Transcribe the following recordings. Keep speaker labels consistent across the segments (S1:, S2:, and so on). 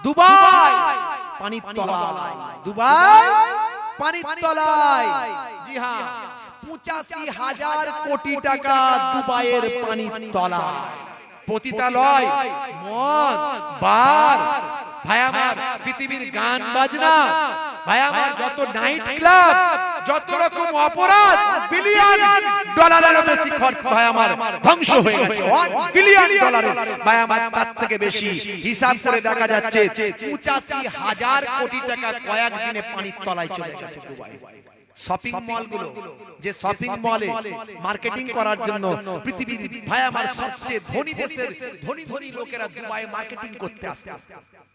S1: Dubai পানির তলায়, Dubai পানির তলায়। জি হ্যাঁ, ৮৫,০০০ কোটি টাকা দুবাইয়ের পানির তলায়। পতিতালয়, মদ, বার, ভাই আমার পৃথিবীর গান বাজনা, ভাই আমার যত নাইট ক্লাব, যত রকম অপরাধ, বিলিয়ন ডলারের বেশি খরচ ভাই আমার ধ্বংস হয়ে গেছে। 1 বিলিয়ন ডলার ভাই আমার, তার থেকে বেশি হিসাব করে দেখা যাচ্ছে ৮৫,০০০ কোটি টাকা কয়েক দিনে পানির তলায় চলে গেছে দুবাই। শপিং মল গুলো, যে শপিং মলে মার্কেটিং করার জন্য পৃথিবীর ভাই আমার সবচেয়ে ধনী দেশের ধনী ধনী লোকেরা দুবাই মার্কেটিং করতে আসে।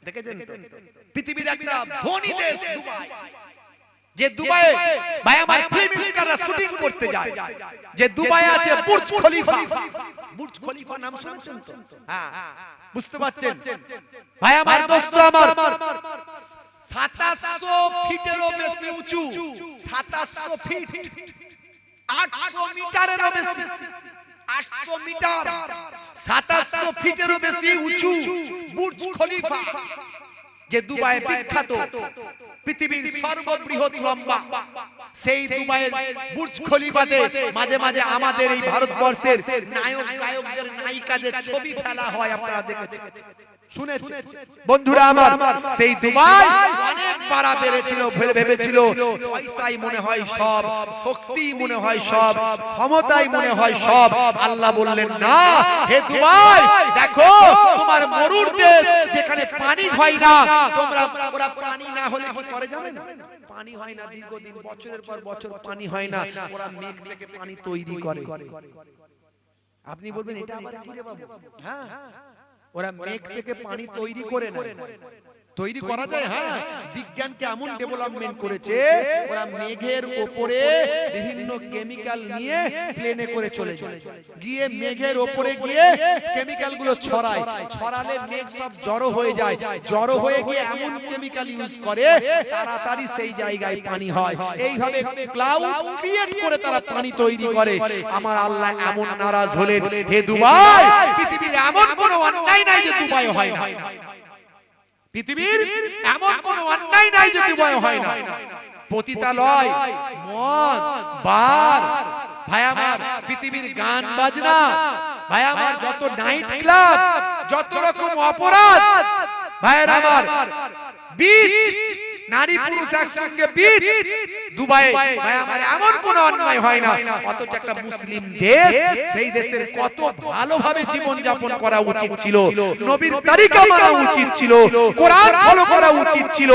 S1: দেখেছেন পৃথিবীর একটা ধনী দেশ দুবাই, যে দুবাই ভাই আমার ফিল্ম স্টাররা শুটিং করতে যায়। যে দুবাই আছে বুর্জ খলিফা, বুর্জ খলিফা নাম শুনেছেন তো? হ্যাঁ, বুঝতে পারছেন ভাই আমার দোস্ত আমার, ২৭০০ ফিটেরও বেশি উঁচু, ২৭০০ ফিট, ৮০০ মিটারেরও বেশি, ৮০০ মিটার, ২৭০০ ফিটেরও বেশি উঁচু বুর্জ খলিফা, যে দুবাই বিখ্যাত, পৃথিবীর সর্ববৃহৎ লম্বা। সেই দুবাইয়ের বুর্জ খলিফাতে মাঝে মাঝে আমাদের এই ভারতবর্ষের নায়ক গায়কদের নায়িকাদের ছবি ফেলা হয়, আপনারা দেখেছেন শুনেছেন বন্ধুরা আমার। সেই দুবাই অনেক বাড়া বেড়েছিল, ভেবেছিল পয়সাই মনে হয় সব, শক্তি মনে হয় সব, ক্ষমতাই মনে হয় সব। আল্লাহ বললেন না, হে দুবাই দেখো তোমার মরুর দেশ, যেখানে পানি হয় না, তোমরা ওরা পানি না হলে কি করে জানেন? পানি হয় না দীর্ঘদিন, বছরের পর বছর পানি হয় না, ওরা মেঘ থেকে পানি তৈরি করে। আপনি বলবেন এটা আবার কি রে বাবু? হ্যাঁ, ওরা মেঘ থেকে পানি তৈরি করে না, তৈরি করা যায়। হ্যাঁ, বিজ্ঞানকে এমন ডেভেলপমেন্ট করেছে, ওরা মেঘের উপরে বিভিন্ন কেমিক্যাল নিয়ে প্লেনে করে চলে যায়, গিয়ে মেঘের উপরে গিয়ে কেমিক্যাল গুলো ছড়ায়, ছড়ালে মেঘ সব জড়ো হয়ে যায়, জড়ো হয়ে গিয়ে এমন কেমিক্যাল ইউজ করে তাড়াতাড়ি সেই জায়গায় পানি হয়। এইভাবে ক্লাউড ক্রিয়েট করে তারা পানি তৈরি করে। আমার আল্লাহ এমন নারাজ হলেন, হে দুবাই পৃথিবীর এমন কোনো অন্যায় নাই যে দুবাই হয় না, পৃথিবীর এমন কোন অন্যায় নাই যে দুবাই হয় না। পতিতালয়, মদ, বার, ভাই আমার পৃথিবীর গান বাজনা, ভাই আমার যত নাইট ক্লাব, যত রকম অপরাধ, ভাই আমার বিচ, নারী পুরুষ একসঙ্গে বিচ, দুবাই ভাই আমার এমন কোন অন্যায় হয় না। অথচ একটা মুসলিম দেশ, সেই দেশের কত ভালোভাবে জীবন যাপন করা উচিত ছিল, নবীর তরিকা মানা উচিত ছিল, কোরআন ফলো করা উচিত ছিল।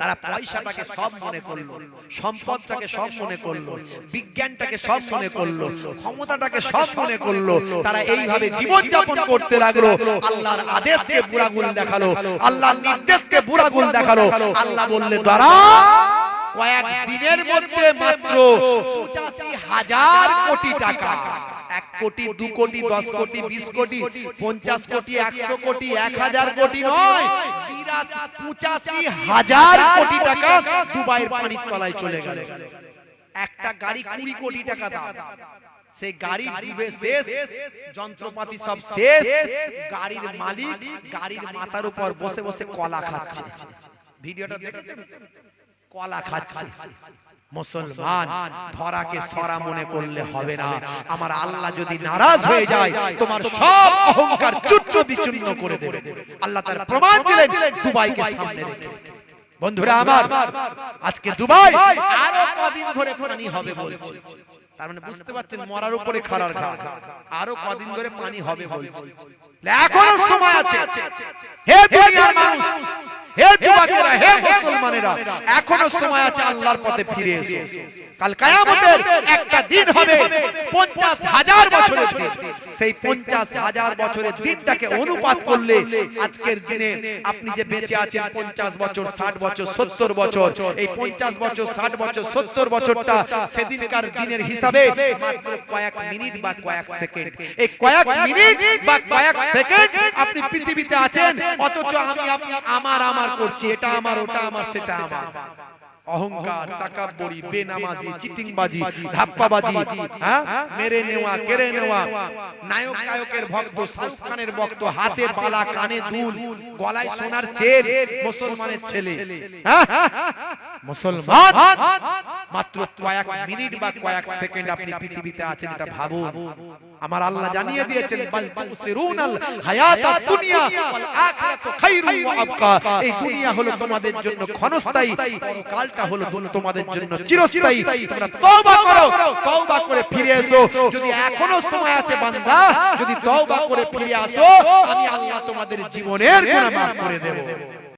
S1: তারা পয়সাটাকে সব মনে করলো, সম্পদটাকে সব মনে করলো, বিজ্ঞানটাকে সব মনে করলো, ক্ষমতাটাকে সব মনে করলো। তারা এইভাবে জীবন যাপন করতে লাগলো। আল্লাহর আদেশকে বুড়াগুল দেখালো, আল্লাহর নির্দেশকে বুড়াগুল দেখালো। আল্লাহ বললেন দাঁড়া, কয়েক দিনের মধ্যে মাত্র ৮৫,০০০ কোটি টাকা, ১ কোটি, ২ কোটি, ১০ কোটি, ২০ কোটি, ৫০ কোটি, ১০০ কোটি, ১০০০ কোটি নয়, ৮৫,০০০ কোটি টাকা দুবাইয়ের পানির তলায় চলে গেল। একটা গাড়ি ২০ কোটি টাকা দাম, সেই গাড়ি ডুবে শেষ, যন্ত্রপাতি সব শেষ, গাড়ির মালিক গাড়ির মাথার উপর বসে বসে কলা খাচ্ছে। ভিডিওটা দেখেছেন? কলা খাচ্ছে। মুসলমান, ধরাকে সরা মনে করলে হবে না। আমার আল্লাহ যদি নারাজ হয়ে যায়, তোমার সব অহংকার চূর্ণ বিচূর্ণ করে দেবে। আল্লাহ তার প্রমাণ দিলেন দুবাইকে সামনে রেখে। বন্ধুরা আমার, আজকে দুবাই আরো কদিন ধরে পানি হবে বলছে। তার মানে বুঝতে পারছেন মরার উপরে খাড়ার ঘাট, আরো কদিন ধরে পানি হবে বলছে। এখনো সময় আছে। হে দুনিয়ার মানুষ, হে যুবকেরা, হে মুসলমানেরা, এখনো সময় আছে আল্লাহর পথে ফিরে এসো। কাল কিয়ামতের একটা দিন হবে ৫০,০০০ বছরের দিন। সেই ৫০,০০০ বছরের দিনটাকে অনুপাত করলে আজকের দিনে আপনি যে বেঁচে আছেন ৫০ বছর, ৬০ বছর, ৭০ বছর, এই ৫০ বছর, ৬০ বছর, ৭০ বছরটা সেদিনকার দিনের হিসাবে মাত্র কয়েক মিনিট বা কয়েক সেকেন্ড। এই কয়েক মিনিট বা কয়েক সেকেন্ড আপনি পৃথিবীতে আছেন, অথচ আমি আপনি আমার করছি, এটা আমার, ওটা আমার, সেটা আমার। অহংকার, তাকাব্বুরি, বেনামাজি, চিটিংবাজি, ধাপ্পাবাজি, হ্যাঁ, মেরে নেওয়া, কেড়ে নেওয়া, নায়ক নায়কের ভক্ত, শাহরুখ খানের ভক্ত, হাতে বালা, কানে দুল, গলায় সোনার চেন, মুসলমানের ছেলে, হ্যাঁ, মুসলমান মাত্র কয়েক মিনিট বা কয়েক সেকেন্ড আপনি পৃথিবীতে আছেন, এটা ভাবুন। আমার আল্লাহ জানিয়ে দিয়েছেন, বাল তুসিরুনাল হায়াতাদ দুনিয়া ওয়াল আখিরাতু খায়রুন ওয়া আবকা। এই দুনিয়া হলো তোমাদের জন্য ক্ষণস্থায়ী, পরকালটা হলো তোমাদের জন্য চিরস্থায়ী। তোমরা তওবা করো, তওবা করে ফিরে এসো। যদি এখনো সময় আছে বান্দা, যদি তওবা করে ফিরে আসো, আমি আল্লাহ তোমাদের জীবনের গুনাহ মাফ করে দেব।